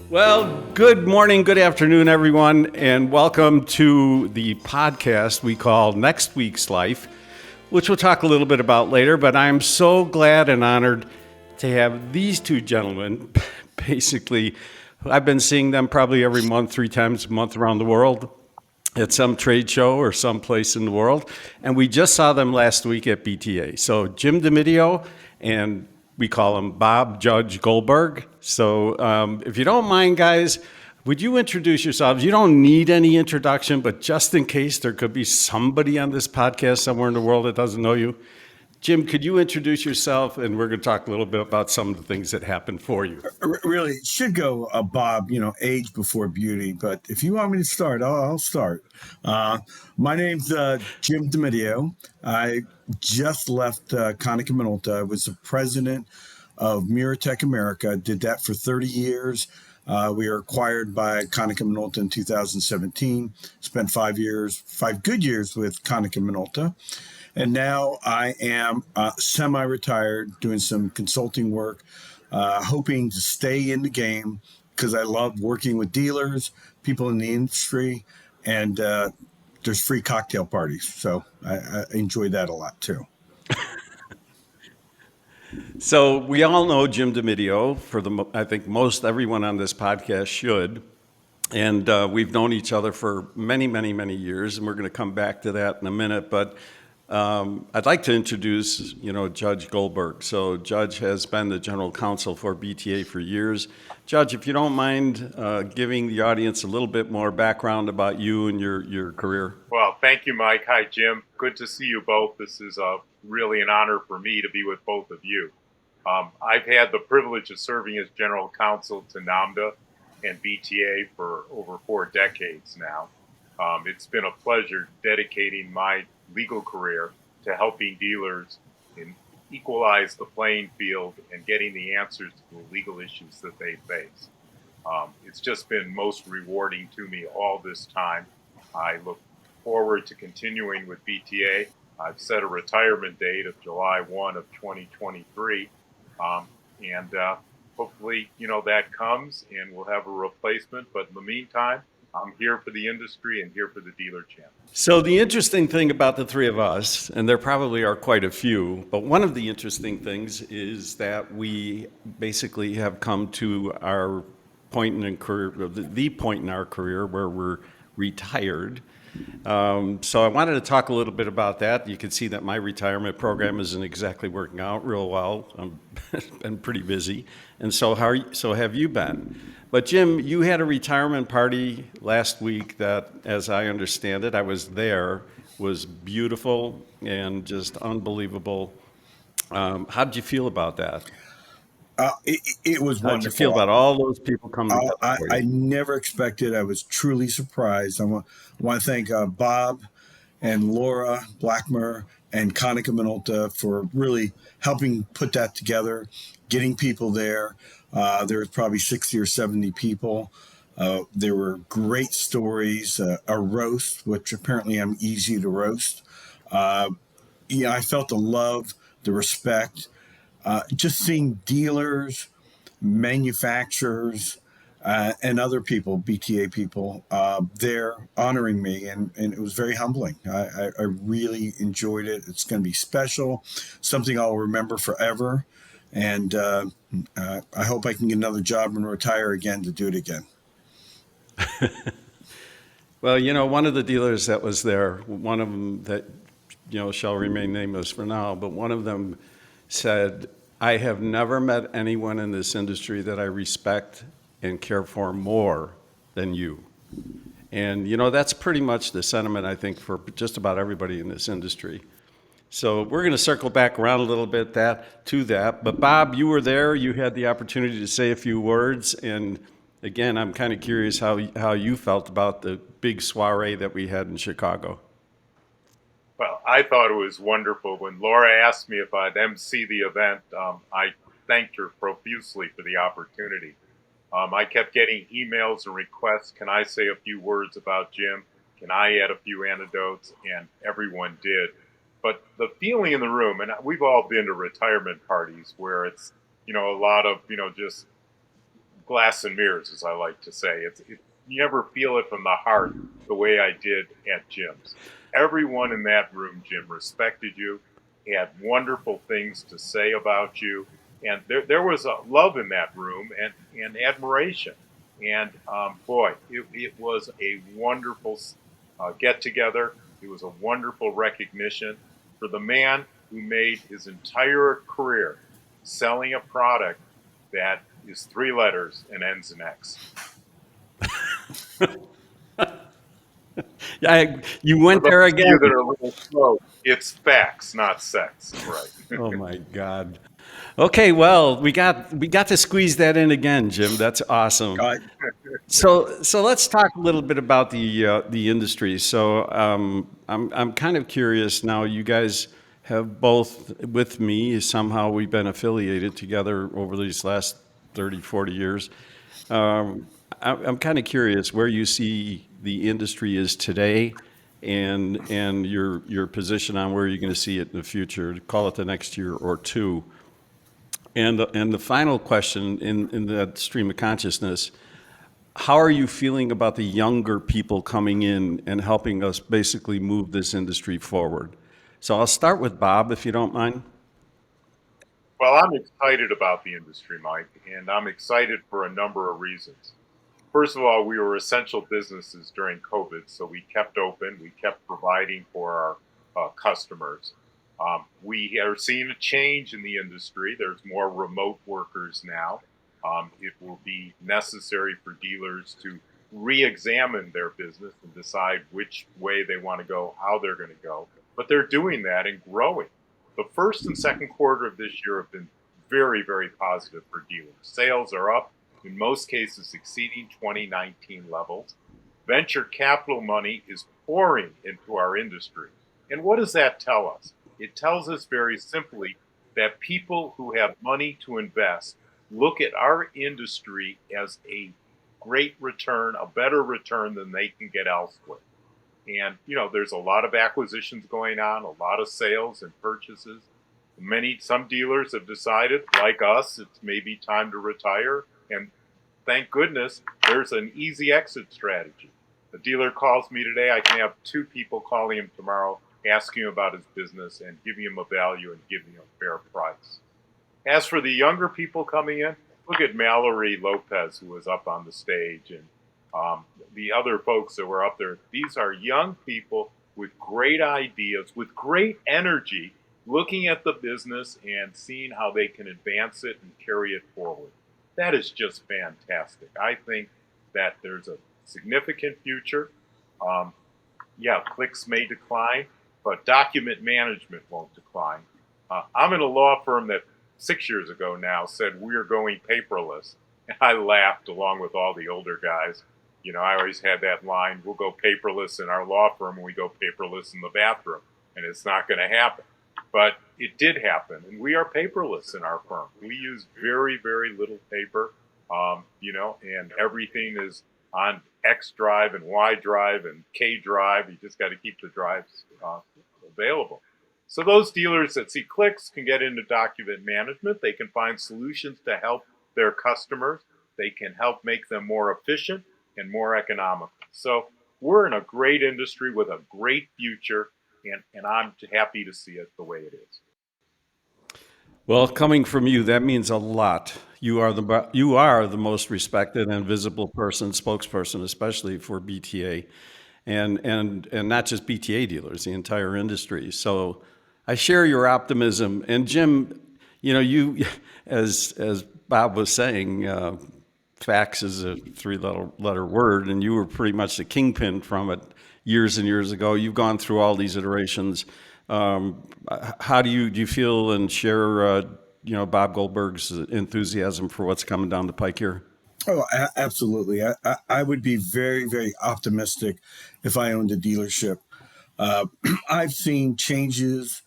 Well, good morning, good afternoon, everyone, and welcome to the podcast we call Next Week's Life, which we'll talk a little bit about later. But I'm so glad and honored to have these two gentlemen. Basically, I've been seeing them probably every month, 3 times a month around the world at some trade show or someplace in the world. And we just saw them last week at BTA. So Jim Dimitrio, and we call him Bob Judge Goldberg. So if you don't mind, guys, would you introduce yourselves? You don't need any introduction, but just in case there could be somebody on this podcast somewhere in the world that doesn't know you. Jim, could you introduce yourself? And we're going to talk a little bit about some of the things that happened for you. Really, it should go Bob, age before beauty. But if you want me to start, I'll start. My name's Jim Dimitrio. I just left Konica Minolta. I was the president of Muratec America. Did that for 30 years. We were acquired by Konica Minolta in 2017. Spent 5 good years with Konica Minolta. And now I am semi-retired, doing some consulting work, hoping to stay in the game because I love working with dealers, people in the industry, and there's free cocktail parties. So I enjoy that a lot too. So we all know Jim Dimitrio. I think most everyone on this podcast should. And we've known each other for many, many, many years, and we're going to come back to that in a minute. But I'd like to introduce, Judge Goldberg. So Judge has been the general counsel for BTA for years. Judge, if you don't mind giving the audience a little bit more background about you and your career. Well, thank you, Mike. Hi, Jim. Good to see you both. This is really an honor for me to be with both of you. I've had the privilege of serving as general counsel to NAMDA and BTA for over 4 decades now. It's been a pleasure dedicating my legal career to helping dealers equalize the playing field and getting the answers to the legal issues that they face. It's just been most rewarding to me all this time. I look forward to continuing with BTA. I've set a retirement date of July 1 of 2023. And hopefully, that comes and we'll have a replacement. But in the meantime, I'm here for the industry and here for the dealer channel. So the interesting thing about the three of us, and there probably are quite a few, but one of the interesting things is that we basically have come to our point in career, the point in our career where we're retired. So I wanted to talk a little bit about that. You can see that my retirement program isn't exactly working out real well. I've been pretty busy. And so have you been? But Jim, you had a retirement party last week that, as I understand it, I was there, was beautiful and just unbelievable. How did you feel about that? It was wonderful. How did you feel about all those people coming together for you? I never expected. I was truly surprised. I want to thank Bob and Laura Blackmer and Konica Minolta for really helping put that together, getting people there. There was probably 60 or 70 people. There were great stories, a roast, which apparently I'm easy to roast. I felt the love, the respect. Just seeing dealers, manufacturers, and other people, BTA people, there honoring me, and it was very humbling. I really enjoyed it. It's going to be special, something I'll remember forever, and I hope I can get another job and retire again to do it again. Well, one of the dealers that was there, one of them that, shall remain nameless for now, but one of them said, I have never met anyone in this industry that I respect and care for more than you. And, that's pretty much the sentiment, I think, for just about everybody in this industry. So we're going to circle back around a little bit to that. But Bob, you were there. You had the opportunity to say a few words. And again, I'm kind of curious how you felt about the big soiree that we had in Chicago. Well, I thought it was wonderful. When Laura asked me if I'd MC the event, I thanked her profusely for the opportunity. I kept getting emails and requests. Can I say a few words about Jim? Can I add a few anecdotes? And everyone did. But the feeling in the room, and we've all been to retirement parties where it's, a lot of, just glass and mirrors, as I like to say. You never feel it from the heart the way I did at Jim's. Everyone in that room, Jim, respected you, had wonderful things to say about you, and there was a love in that room and admiration. And boy, it was a wonderful get together. It was a wonderful recognition for the man who made his entire career selling a product that is three letters and ends in X. You went For there those of you again. that are a little slow, it's facts, not sex. Right. Oh my God. Okay, well, we got to squeeze that in again, Jim. That's awesome. I, So let's talk a little bit about the industry. So I'm kind of curious now. You guys have both with me somehow. We've been affiliated together over these last 30, 40 years. I'm kind of curious where you see the industry is today, and your position on where you're going to see it in the future. Call it the next year or two. And the final question in that stream of consciousness: how are you feeling about the younger people coming in and helping us basically move this industry forward? So I'll start with Bob, if you don't mind. Well, I'm excited about the industry, Mike, and I'm excited for a number of reasons. First of all, we were essential businesses during COVID, so we kept open, we kept providing for our customers. We are seeing a change in the industry. There's more remote workers now. It will be necessary for dealers to re-examine their business and decide which way they want to go, how they're going to go. But they're doing that and growing. The first and second quarter of this year have been very, very positive for dealers. Sales are up, in most cases exceeding 2019 levels. Venture capital money is pouring into our industry. And what does that tell us? It tells us very simply that people who have money to invest look at our industry as a great return, a better return than they can get elsewhere. And, there's a lot of acquisitions going on, a lot of sales and purchases. Some dealers have decided, like us, it's maybe time to retire. And thank goodness there's an easy exit strategy. A dealer calls me today, I can have two people calling him tomorrow, asking him about his business and giving him a value and giving him a fair price. As for the younger people coming in, look at Mallory Lopez, who was up on the stage, and the other folks that were up there. These are young people with great ideas, with great energy, looking at the business and seeing how they can advance it and carry it forward. That is just fantastic. I think that there's a significant future. Clicks may decline, but document management won't decline. I'm in a law firm that 6 years ago now said we're going paperless. And I laughed along with all the older guys. I always had that line, we'll go paperless in our law firm and we go paperless in the bathroom. And it's not going to happen. But it did happen. And we are paperless in our firm. We use very, very little paper, and everything is on X drive and Y drive and K drive. You just got to keep the drives available. So those dealers that see clicks can get into document management. They can find solutions to help their customers. They can help make them more efficient and more economical. So we're in a great industry with a great future, and I'm happy to see it the way it is. Well, coming from you, that means a lot. You are the most respected and visible spokesperson, especially for BTA, and not just BTA dealers, the entire industry. So I share your optimism. And Jim, you, as Bob was saying, fax is a three-letter word, and you were pretty much the kingpin from it years and years ago. You've gone through all these iterations. How do you feel and share, Bob Goldberg's enthusiasm for what's coming down the pike here? Oh, absolutely. I would be very, very optimistic if I owned a dealership. I've seen changes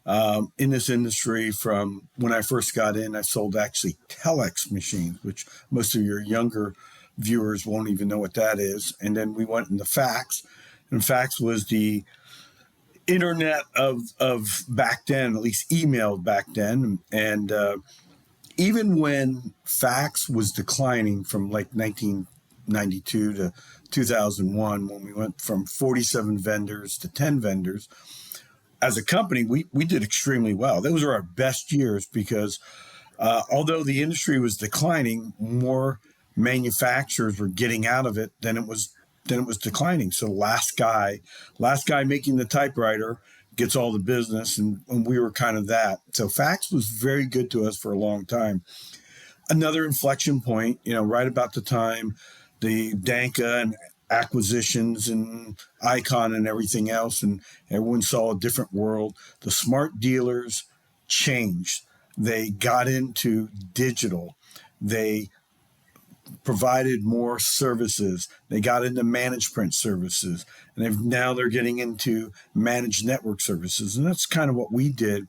in this industry from when I first got in. I sold actually telex machines, which most of your younger viewers won't even know what that is. And then we went into fax, and fax was the internet of back then, at least email back then. And even when fax was declining from like 1992 to 2001, when we went from 47 vendors to 10 vendors, as a company, we did extremely well. Those were our best years because although the industry was declining, more manufacturers were getting out of it than it was declining. So last guy making the typewriter gets all the business, and we were kind of that. So fax was very good to us for a long time. Another inflection point, right about the time the Danka and acquisitions and Icon and everything else, and everyone saw a different world. The smart dealers changed. They got into digital. They provided more services. They got into managed print services, and now they're getting into managed network services. And that's kind of what we did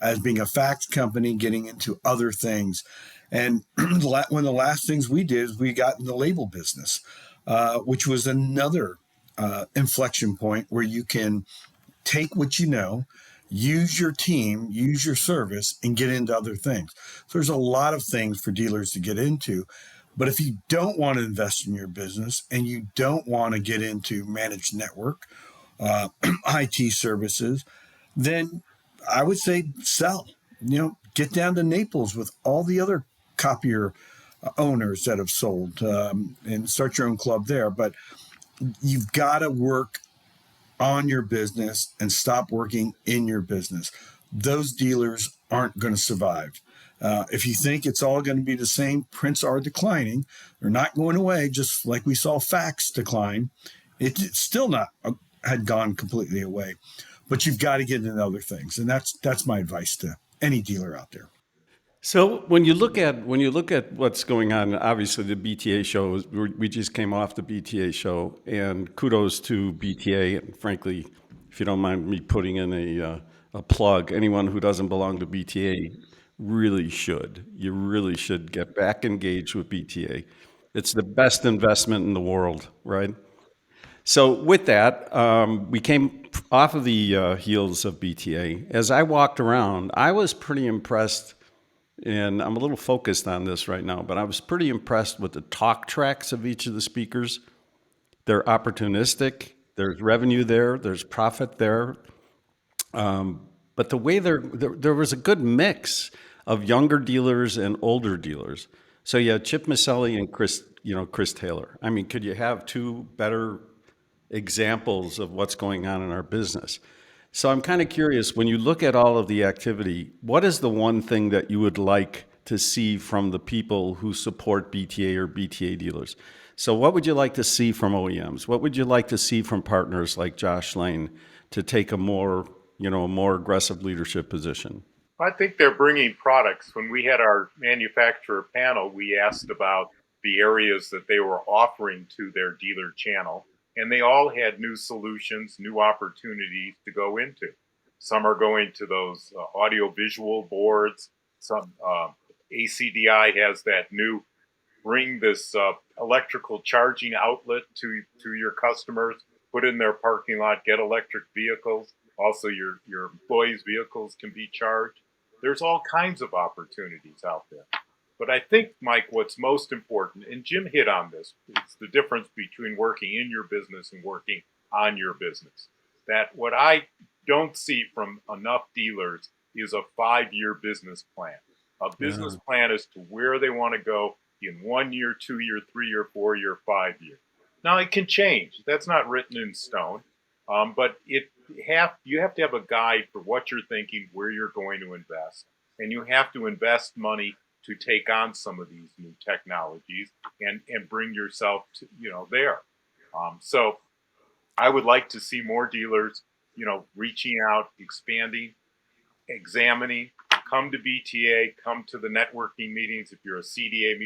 as being a fax company, getting into other things. And one of the last things we did is we got in the label business, which was another inflection point where you can take what you know, use your team, use your service, and get into other things. So there's a lot of things for dealers to get into. But if you don't want to invest in your business and you don't want to get into managed network, IT services, then I would say sell. Get down to Naples with all the other copier owners that have sold, and start your own club there. But you've got to work on your business and stop working in your business. Those dealers aren't going to survive. If you think it's all going to be the same, prints are declining. They're not going away, just like we saw fax decline. It's still not had gone completely away, but you've got to get into other things, and that's my advice to any dealer out there. So when you look at what's going on, obviously the BTA show, we just came off the BTA show, and kudos to BTA. And frankly, if you don't mind me putting in a plug, anyone who doesn't belong to BTA really should. You really should get back engaged with BTA. It's the best investment in the world, right? So with that, we came off of the heels of BTA. As I walked around, I was pretty impressed, and I'm a little focused on this right now, but I was pretty impressed with the talk tracks of each of the speakers. They're opportunistic. There's revenue there. There's profit there. But the way there was a good mix of younger dealers and older dealers. So you had Chip Maselli and Chris Taylor. I mean, could you have two better examples of what's going on in our business? So I'm kind of curious, when you look at all of the activity, what is the one thing that you would like to see from the people who support BTA or BTA dealers? So what would you like to see from OEMs? What would you like to see from partners like Josh Lane to take a more aggressive leadership position? I think they're bringing products. When we had our manufacturer panel, we asked about the areas that they were offering to their dealer channel, and they all had new solutions, new opportunities to go into. Some are going to those audio-visual boards. Some ACDI has that new bring this electrical charging outlet to your customers, put in their parking lot, get electric vehicles. Also, your employees' vehicles can be charged. There's all kinds of opportunities out there. But I think, Mike, what's most important, and Jim hit on this, it's the difference between working in your business and working on your business. That what I don't see from enough dealers is a 5-year business plan. A business plan as to where they want to go in 1 year, 2 year, 3 year, 4 year, 5 year. Now it can change. That's not written in stone. But you have to have a guide for what you're thinking, where you're going to invest, and you have to invest money to take on some of these new technologies and bring yourself to there. So I would like to see more dealers, reaching out, expanding, examining. Come to BTA, come to the networking meetings. If you're a CDA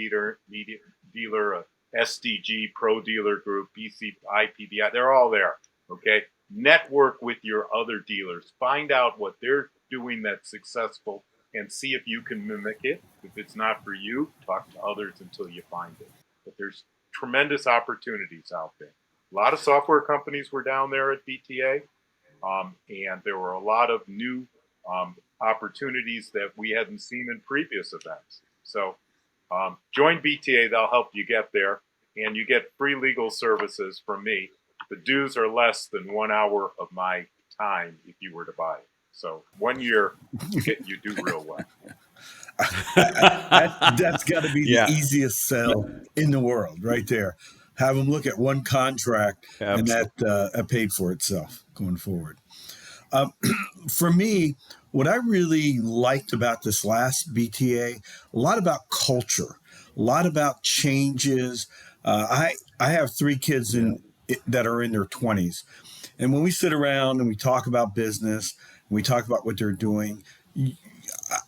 dealer, a SDG Pro Dealer Group, BC IPBI, they're all there. Okay, network with your other dealers. Find out what they're doing that's successful, and see if you can mimic it. If it's not for you, talk to others until you find it. But there's tremendous opportunities out there. A lot of software companies were down there at BTA, and there were a lot of new opportunities that we hadn't seen in previous events. So join BTA, they'll help you get there, and you get free legal services from me. The dues are less than 1 hour of my time if you were to buy it. So 1 year, you do real well. That's got to be the Yeah, easiest sell in the world, right there. Have them look at one contract, and that absolutely. paid for itself going forward. For me, what I really liked about this last BTA, a lot about culture, a lot about changes. I have three kids Yeah. that are in their 20s, and when we sit around and we talk about business, and we talk about what they're doing,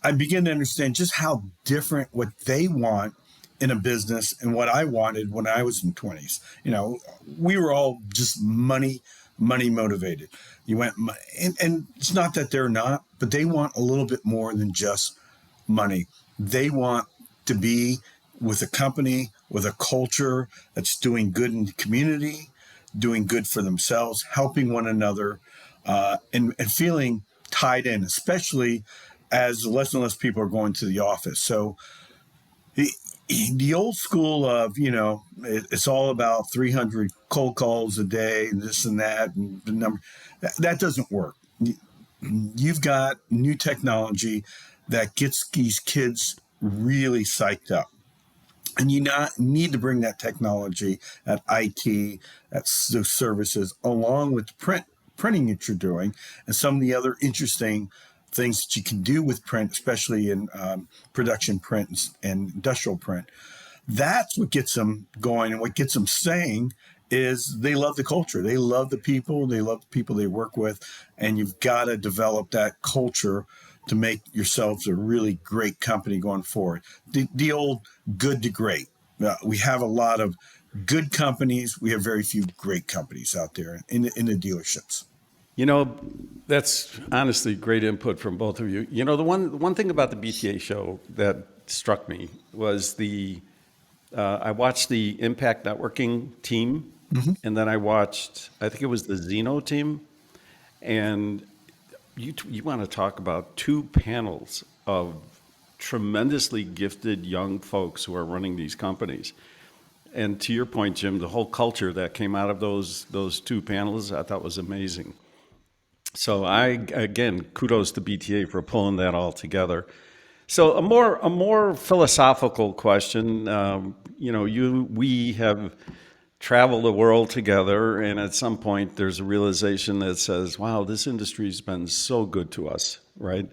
I begin to understand just how different what they want in a business and what I wanted when I was in 20s. We were all just money motivated. You went, and it's not that they're not, but they want a little bit more than just money. They want to be with a company, with a culture that's doing good in the community, doing good for themselves, helping one another, and feeling tied in, especially as less and less people are going to the office. So the old school of, it's all about 300 cold calls a day, and this and that, and the number, that doesn't work. You've got new technology that gets these kids really psyched up. And you not need to bring that technology, that IT, those services, along with the printing that you're doing, and some of the other interesting things that you can do with print, especially in production print and industrial print. That's what gets them going, and what gets them saying is they love the culture. They love the people. They love the people they work with. And you've got to develop that culture to make yourselves a really great company going forward. The old good to great. We have a lot of good companies. We have very few great companies out there in the dealerships. You know, that's honestly great input from both of you. The one thing about the BTA show that struck me was I watched the Impact Networking team, and then I think it was the Zeno team, and you want to talk about two panels of tremendously gifted young folks who are running these companies. And to your point, Jim, the whole culture that came out of those two panels, I thought was amazing. So again, kudos to BTA for pulling that all together. So a more philosophical question. We have traveled the world together, and at some point, there's a realization that says, "Wow, this industry's been so good to us," right?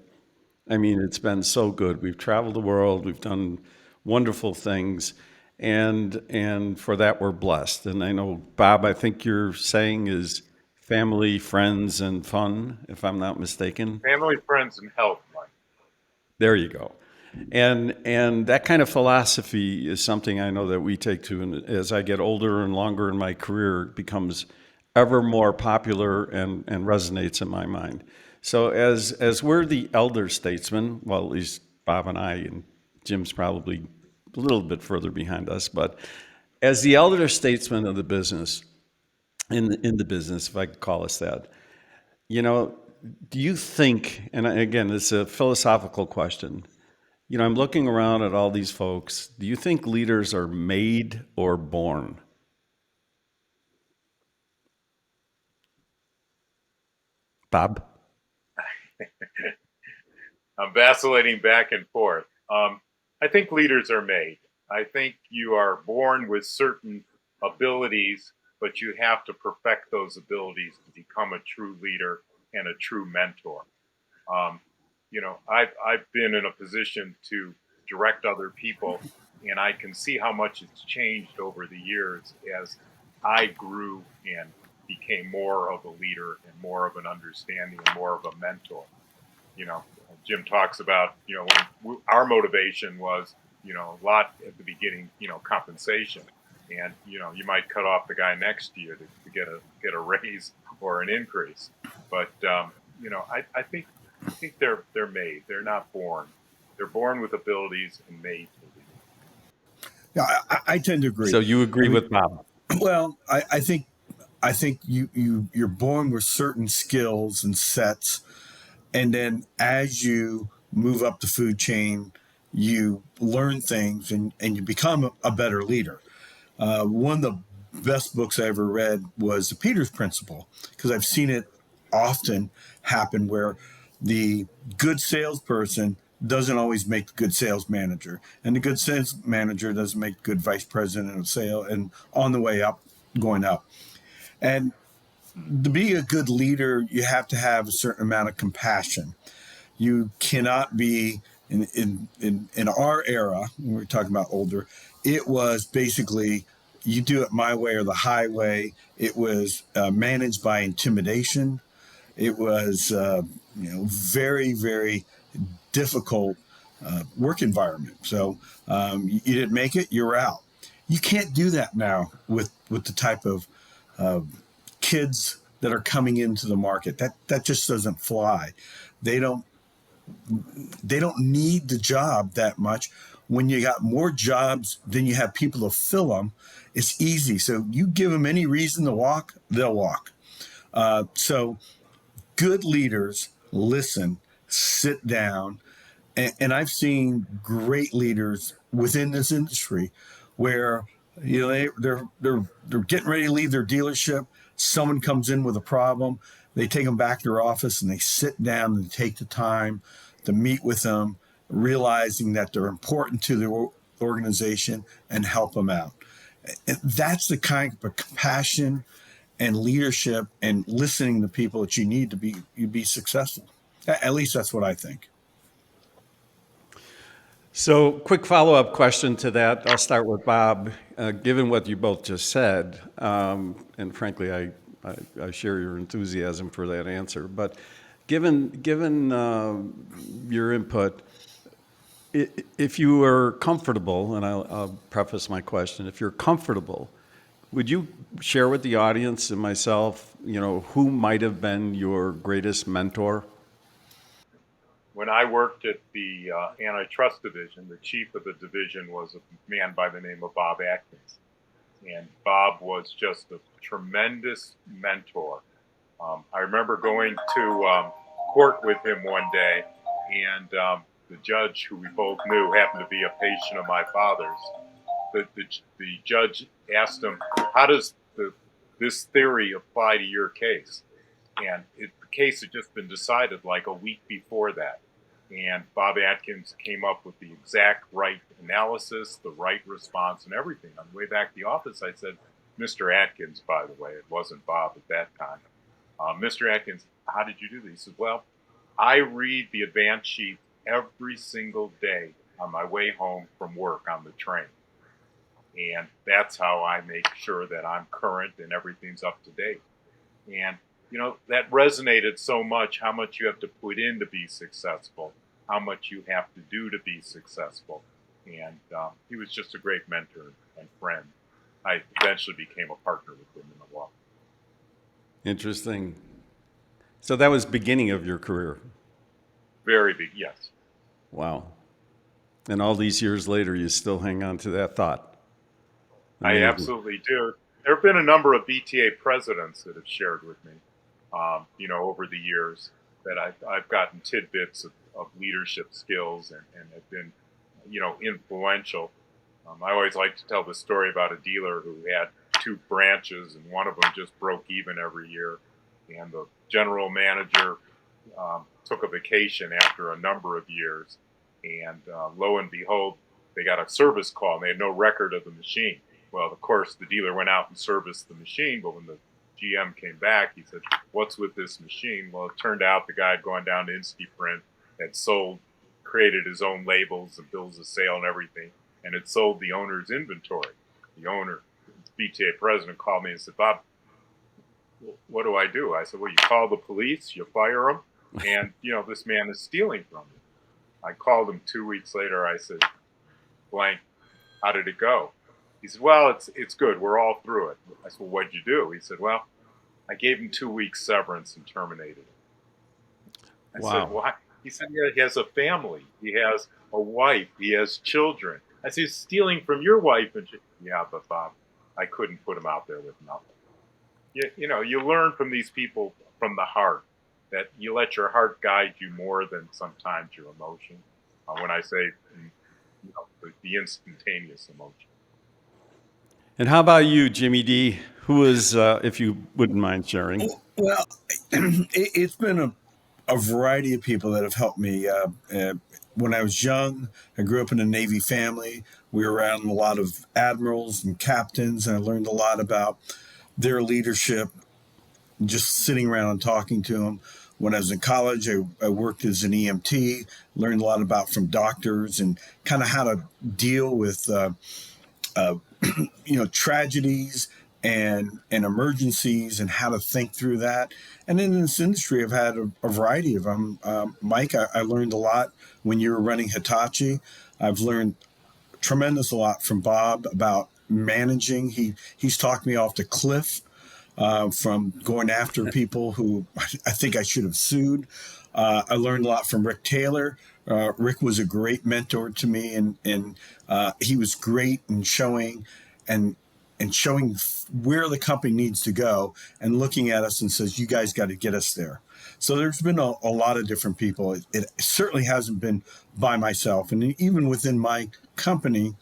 I mean, it's been so good. We've traveled the world, we've done wonderful things, and for that we're blessed. And I know, Bob, I think you're saying is family, friends, and fun, if I'm not mistaken. Family, friends, and health, Mike. There you go. And that kind of philosophy is something I know that we take to, and as I get older and longer in my career, it becomes ever more popular and resonates in my mind. So as we're the elder statesmen, well, at least Bob and I, and Jim's probably a little bit further behind us, but as the elder statesmen of the business, in the business, if I could call us that, you know, do you think, and again, it's a philosophical question, I'm looking around at all these folks. Do you think leaders are made or born? Bob? I'm vacillating back and forth. I think leaders are made. I think you are born with certain abilities, but you have to perfect those abilities to become a true leader and a true mentor. Um, I've been in a position to direct other people, and I can see how much it's changed over the years as I grew and became more of a leader and more of an understanding and more of a mentor. You know, Jim talks about, when our motivation was, a lot at the beginning, compensation. And, you might cut off the guy next to you to get a raise or an increase. But, I think they're made. They're not born. They're born with abilities and made to lead. Yeah, I tend to agree. So you I agree mean, with Bob? well, I think you're born with certain skills and sets, and then as you move up the food chain, you learn things and you become a better leader. One of the best books I ever read was The Peters Principle, because I've seen it often happen where the good salesperson doesn't always make the good sales manager, and the good sales manager doesn't make good vice president of sales, and on the way up, going up. And to be a good leader, you have to have a certain amount of compassion. You cannot be in our era, when we're talking about older, it was basically you do it my way or the highway. It was managed by intimidation. It was very, very difficult work environment. So you didn't make it, you're out. You can't do that now with the type of kids that are coming into the market. That just doesn't fly. They don't they don't need the job that much. When you got more jobs than you have people to fill them, it's easy. So you give them any reason to walk, they'll walk. So good leaders listen, sit down, and I've seen great leaders within this industry where they're getting ready to leave their dealership. Someone comes in with a problem. They take them back to their office and they sit down and take the time to meet with them, realizing that they're important to the organization and help them out. And that's the kind of compassion and leadership and listening to people that you need to be successful. At least that's what I think. So, quick follow-up question to that. I'll start with Bob. Given what you both just said, and frankly, I share your enthusiasm for that answer. But given your input, if you are comfortable, and I'll preface my question, if you're comfortable, would you share with the audience and myself, who might have been your greatest mentor? When I worked at the antitrust division, the chief of the division was a man by the name of Bob Atkins. And Bob was just a tremendous mentor. I remember going to court with him one day, and the judge, who we both knew happened to be a patient of my father's, the judge asked him, how does this theory apply to your case? And the case had just been decided like a week before that. And Bob Atkins came up with the exact right analysis, the right response, and everything. On the way back to the office, I said, Mr. Atkins, by the way, it wasn't Bob at that time. Mr. Atkins, how did you do this? He said, well, I read the advance sheet every single day on my way home from work on the train. And that's how I make sure that I'm current and everything's up to date. And that resonated so much, how much you have to put in to be successful, how much you have to do to be successful. And he was just a great mentor and friend. I eventually became a partner with him in the law. Interesting. So that was beginning of your career. Very big, yes. Wow. And all these years later, you still hang on to that thought. Amazing. I absolutely do. There have been a number of BTA presidents that have shared with me, over the years, that I've gotten tidbits of leadership skills and have been, influential. I always like to tell the story about a dealer who had 2 branches, and one of them just broke even every year. And the general manager took a vacation after a number of years, and lo and behold, they got a service call, and they had no record of the machine. Well, of course, the dealer went out and serviced the machine, but when the GM came back, he said, what's with this machine? Well, it turned out the guy had gone down to InstaPrint, had created his own labels and bills of sale and everything, and had sold the owner's inventory. The owner, the BTA president, called me and said, Bob, what do I do? I said, well, you call the police, you fire him, and, this man is stealing from you. I called him 2 weeks later. I said, blank, how did it go? He said, well, it's good. We're all through it. I said, well, what'd you do? He said, well, I gave him 2 weeks severance and terminated him. I said, why? He said, yeah, he has a family. He has a wife. He has children. I said, he's stealing from your wife. And yeah, but Bob, I couldn't put him out there with nothing. You learn from these people from the heart, that you let your heart guide you more than sometimes your emotion. When I say the instantaneous emotion. And how about you, Jimmy D? Who is, if you wouldn't mind sharing? Well, it's been a variety of people that have helped me. When I was young, I grew up in a Navy family. We were around a lot of admirals and captains, and I learned a lot about their leadership just sitting around and talking to them. When I was in college, I worked as an EMT, learned a lot about from doctors and kind of how to deal with tragedies and emergencies and how to think through that. And in this industry, I've had a variety of them. Mike, I learned a lot when you were running Hitachi. I've learned tremendous a lot from Bob about managing. He's talked me off the cliff from going after people who I think I should have sued. I learned a lot from Rick Taylor. Rick was a great mentor to me, and he was great in showing and showing where the company needs to go and looking at us and says, you guys got to get us there. So there's been a lot of different people. It certainly hasn't been by myself. And even within my company,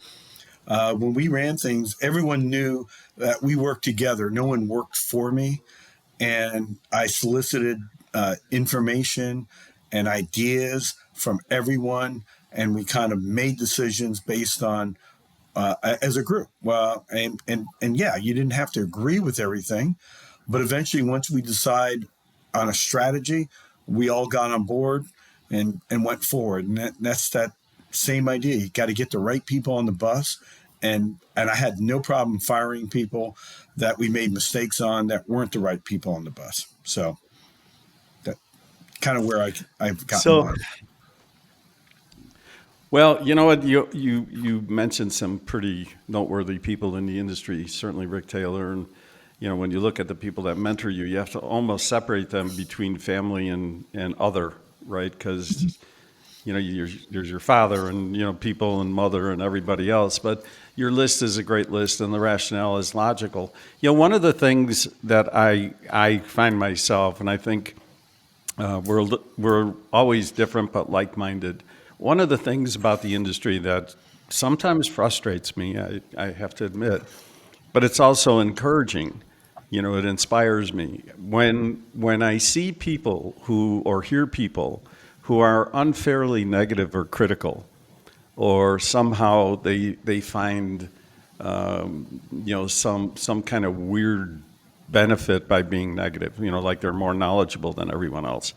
when we ran things, everyone knew that we worked together. No one worked for me. And I solicited information and ideas from everyone. And we kind of made decisions based on as a group. Well, and yeah, you didn't have to agree with everything, but eventually, once we decide on a strategy, we all got on board and went forward. And that's that same idea. You got to get the right people on the bus. And I had no problem firing people that we made mistakes on that weren't the right people on the bus. So that kind of where I've gotten So, mine. well, you know what? You mentioned some pretty noteworthy people in the industry. Certainly, Rick Taylor, and when you look at the people that mentor you, you have to almost separate them between family and other, right? Because there's your father and people and mother and everybody else, but your list is a great list and the rationale is logical. One of the things that I find myself, and I think we're always different but like-minded. One of the things about the industry that sometimes frustrates me, I have to admit, but it's also encouraging. It inspires me when I see people or hear people who are unfairly negative or critical, or somehow they find some kind of weird benefit by being negative, like they're more knowledgeable than everyone else.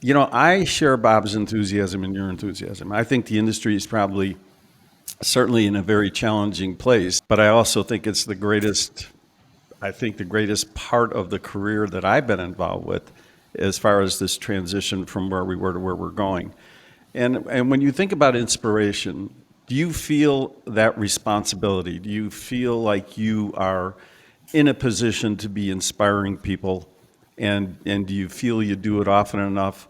I share Bob's enthusiasm and your enthusiasm. I think the industry is probably certainly in a very challenging place, but I also think it's the greatest part of the career that I've been involved with as far as this transition from where we were to where we're going. And when you think about inspiration, do you feel that responsibility? Do you feel like you are in a position to be inspiring people? And do you feel you do it often enough?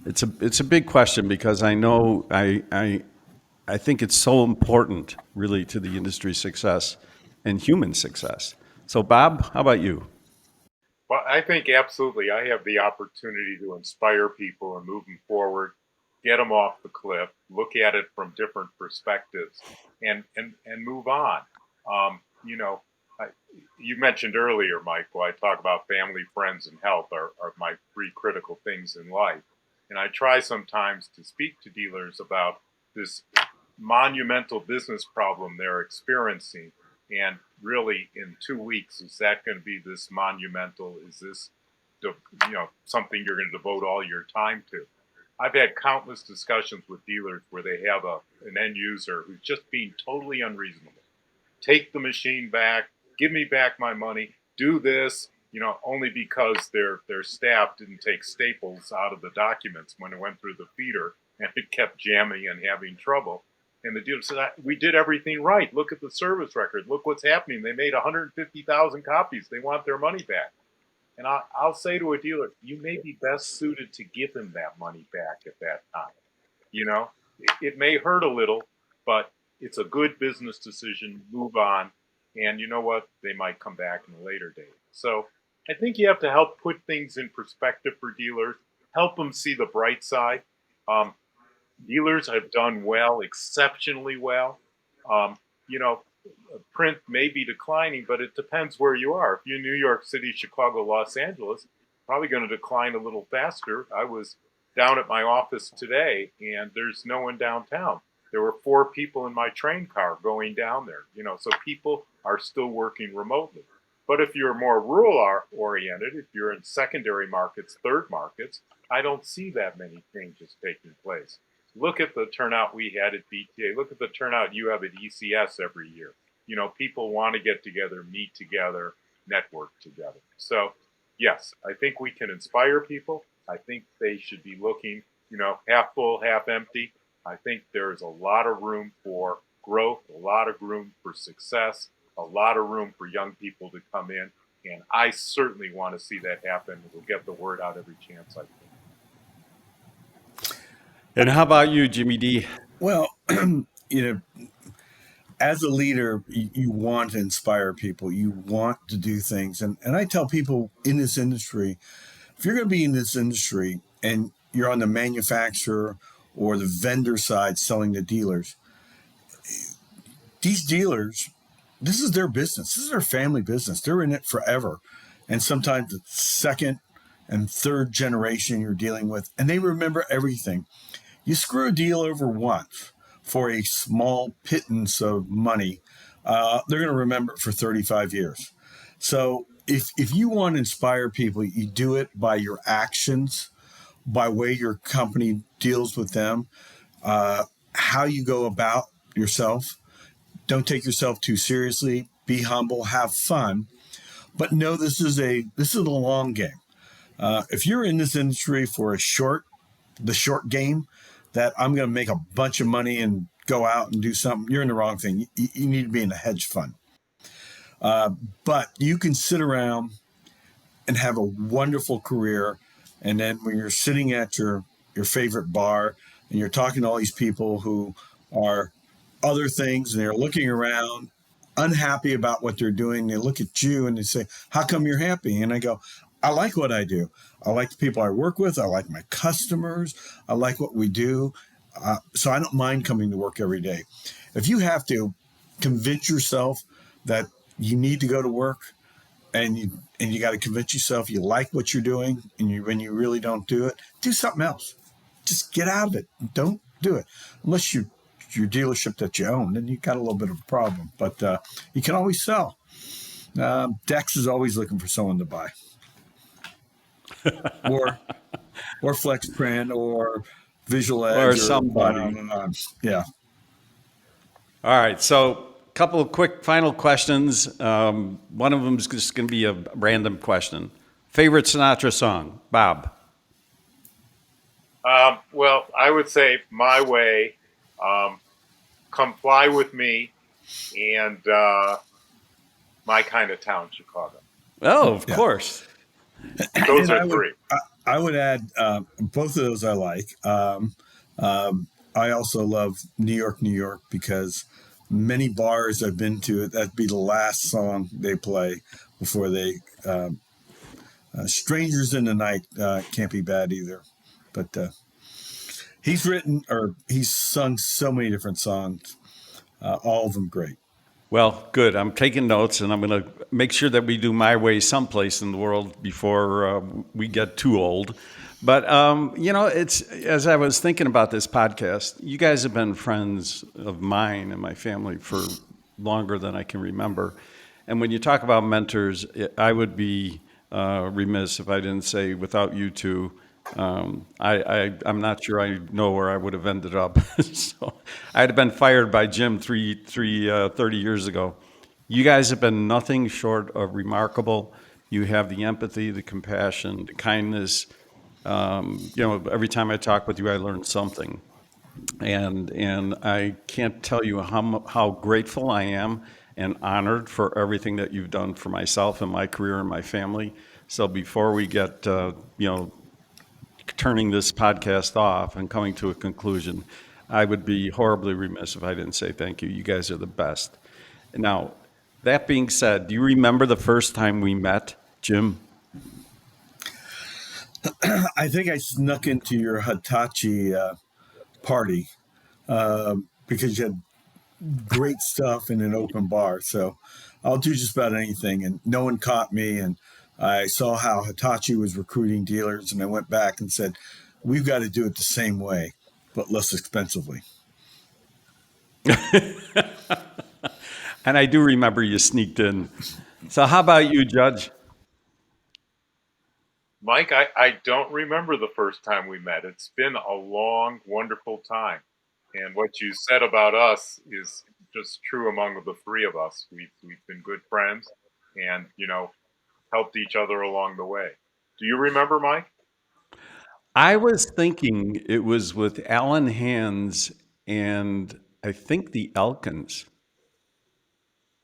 It's a big question because I know I think it's so important really to the industry's success and human success. So Bob, how about you? Well, I think absolutely. I have the opportunity to inspire people and move them forward, get them off the cliff, look at it from different perspectives, and move on. Um, you know, I, you mentioned earlier, Michael, I talk about family, friends, and health are my three critical things in life. And I try sometimes to speak to dealers about this monumental business problem they're experiencing. And really, in 2 weeks, is that going to be this monumental? Is this, something you're going to devote all your time to? I've had countless discussions with dealers where they have an end user who's just being totally unreasonable. Take the machine back, give me back my money, do this, only because their staff didn't take staples out of the documents when it went through the feeder and it kept jamming and having trouble. And the dealer said, we did everything right. Look at the service record. Look what's happening. They made 150,000 copies. They want their money back. And I'll say to a dealer, you may be best suited to give them that money back at that time. It may hurt a little, but it's a good business decision. Move on. And you know what? They might come back in a later date. So I think you have to help put things in perspective for dealers, help them see the bright side. Dealers have done well, exceptionally well. Um, you know, print may be declining, but it depends where you are. If you're in New York City, Chicago, Los Angeles, probably going to decline a little faster. I was down at my office today, and there's no one downtown. There were 4 people in my train car going down there. So people are still working remotely. But if you're more rural oriented, if you're in secondary markets, third markets, I don't see that many changes taking place. Look at the turnout we had at BTA. Look at the turnout you have at ECS every year. People want to get together, meet together, network together. So, yes, I think we can inspire people. I think they should be looking, half full, half empty. I think there's a lot of room for growth, a lot of room for success, a lot of room for young people to come in. And I certainly want to see that happen. We'll get the word out every chance I can. And how about you, Jimmy D? Well, as a leader, you want to inspire people. You want to do things. And I tell people in this industry, if you're going to be in this industry and you're on the manufacturer or the vendor side selling to dealers, these dealers, this is their business. This is their family business. They're in it forever. And sometimes the second and third generation you're dealing with, and they remember everything. You screw a deal over once for a small pittance of money, they're going to remember it for 35 years. So if you want to inspire people, you do it by your actions, by way your company deals with them, how you go about yourself. Don't take yourself too seriously. Be humble. Have fun. But know this is a long game. If you're in this industry for the short game, that I'm going to make a bunch of money and go out and do something, you're in the wrong thing. You need to be in a hedge fund. But you can sit around and have a wonderful career. And then when you're sitting at your favorite bar and you're talking to all these people who are other things and they're looking around unhappy about what they're doing, they look at you and they say, how come you're happy? And I go, I like what I do. I like the people I work with. I like my customers. I like what we do. So I don't mind coming to work every day. If you have to convince yourself that you need to go to work and you got to convince yourself you like what you're doing, and when you really don't do it, do something else. Just get out of it. Don't do it. Unless your dealership that you own, then you got a little bit of a problem. But you can always sell. Dex is always looking for someone to buy. or Flex Print or Visual Edge Or somebody. on and on. Yeah. All right, so a couple of quick final questions. One of them is just going to be a random question. Favorite Sinatra song, Bob? Well, I would say My Way, Come Fly With Me, and My Kind of Town, Chicago. Oh, of course. Those are 3. I would add both of those I like. I also love New York, New York, because many bars I've been to, that'd be the last song they play before they Strangers in the Night can't be bad either. But he's sung so many different songs, all of them great. Well, good. I'm taking notes, and I'm going to make sure that we do My Way someplace in the world before we get too old. But, it's as I was thinking about this podcast, you guys have been friends of mine and my family for longer than I can remember. And when you talk about mentors, I would be remiss if I didn't say without you two, I'm not sure I know where I would have ended up. So I'd have been fired by Jim 30 years ago. You guys have been nothing short of remarkable. You have the empathy, the compassion, the kindness. Every time I talk with you, I learn something. And I can't tell you how grateful I am and honored for everything that you've done for myself and my career and my family. So before we get, turning this podcast off and coming to a conclusion, I would be horribly remiss if I didn't say thank you. You guys are the best. Now, that being said, do you remember the first time we met, Jim? I think I snuck into your Hitachi party because you had great stuff in an open bar. So I'll do just about anything. And no one caught me. And I saw how Hitachi was recruiting dealers. And I went back and said, we've got to do it the same way, but less expensively. And I do remember you sneaked in. So how about you, Judge? Mike, I don't remember the first time we met. It's been a long, wonderful time. And what you said about us is just true among the three of us. We've been good friends and, helped each other along the way. Do you remember, Mike? I was thinking it was with Alan Hands and I think the Elkins.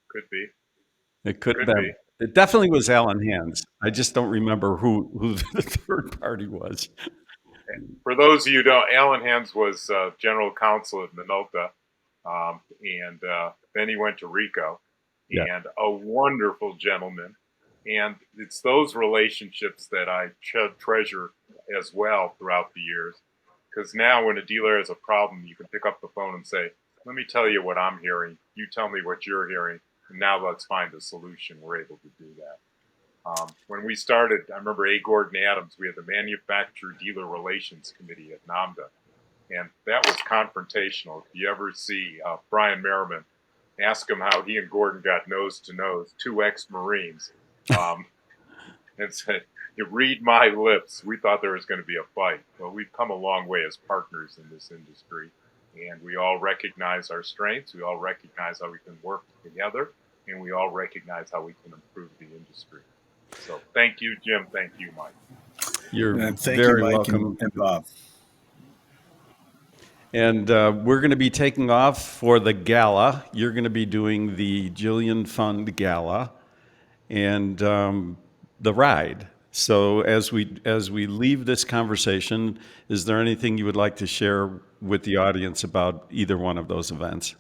Could be. It could have Could be. been. It definitely was Alan Hands. I just don't remember who the third party was. For those of you who don't, Alan Hands was general counsel at Minolta, and then he went to Rico, and a wonderful gentleman. And it's those relationships that I treasure as well throughout the years, because now when a dealer has a problem, you can pick up the phone and say, let me tell you what I'm hearing. You tell me what you're hearing. And now let's find a solution. We're able to do that. When we started, I remember A. Gordon Adams, we had the Manufacturer Dealer Relations Committee at NAMDA, and that was confrontational. If you ever see Brian Merriman, ask him how he and Gordon got nose to nose, two ex-Marines, and said, you read my lips, we thought there was going to be a fight. Well, we've come a long way as partners in this industry, and we all recognize our strengths, we all recognize how we can work together, and we all recognize how we can improve the industry. So thank you, Jim. Thank you, Mike. You're thank very you, Mike welcome. And Bob. And we're going to be taking off for the gala. You're going to be doing the Jillian Fund gala and the ride. So as we leave this conversation, is there anything you would like to share with the audience about either one of those events?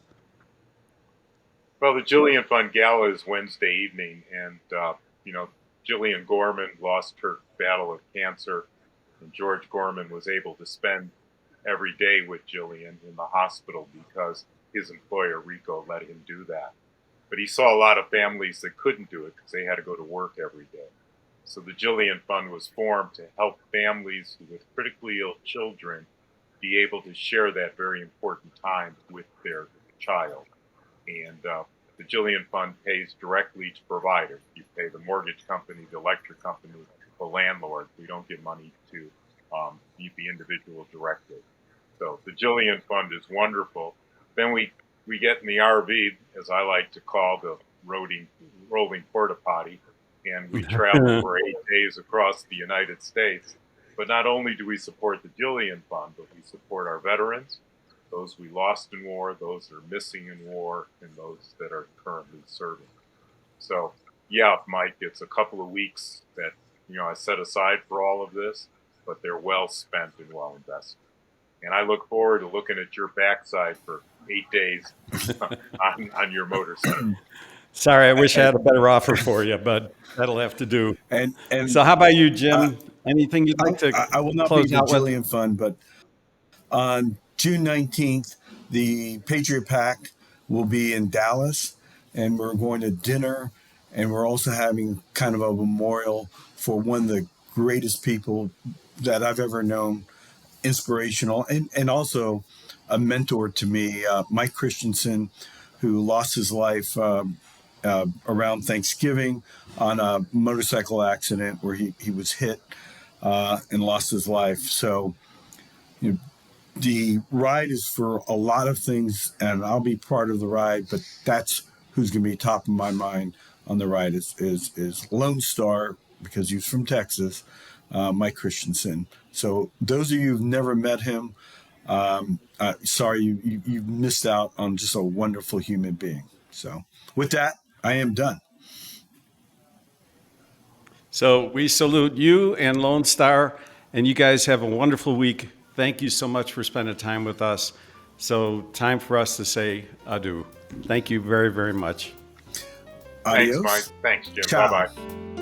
Well, the Jillian Fund gala is Wednesday evening, and Jillian Gorman lost her battle of cancer, and George Gorman was able to spend every day with Jillian in the hospital because his employer, Rico, let him do that. But he saw a lot of families that couldn't do it because they had to go to work every day. So the Jillian Fund was formed to help families with critically ill children be able to share that very important time with their child. And the Jillian Fund pays directly to providers. You pay the mortgage company, the electric company, the landlord. We don't give money to the individual directly. So the Jillian Fund is wonderful. Then we get in the RV, as I like to call the rolling porta potty, and we travel for 8 days across the United States. But not only do we support the Jillian Fund, but we support our veterans, those we lost in war, those that are missing in war, and those that are currently serving. So, yeah, Mike, it's a couple of weeks that I set aside for all of this, but they're well spent and well invested. And I look forward to looking at your backside for 8 days on your motorcycle. Sorry, I wish I had a better offer for you, but that'll have to do. And so, how about you, Jim? Anything you'd like to I will not close be the out with? Jillian Fund, but on June 19th, the Patriot Pack will be in Dallas, and we're going to dinner, and we're also having kind of a memorial for one of the greatest people that I've ever known, inspirational, and also a mentor to me, Mike Christensen, who lost his life around Thanksgiving on a motorcycle accident where he was hit and lost his life. So the ride is for a lot of things, and I'll be part of the ride, but that's who's going to be top of my mind on the ride is Lone Star, because he's from Texas, Mike Christensen. So those of you who've never met him, sorry, you've missed out on just a wonderful human being. So with that, I am done. So we salute you and Lone Star, and you guys have a wonderful week. Thank you so much for spending time with us. So time for us to say adieu. Thank you very, very much. Adios. Thanks, Mike. Thanks, Jim. Ciao. Bye-bye.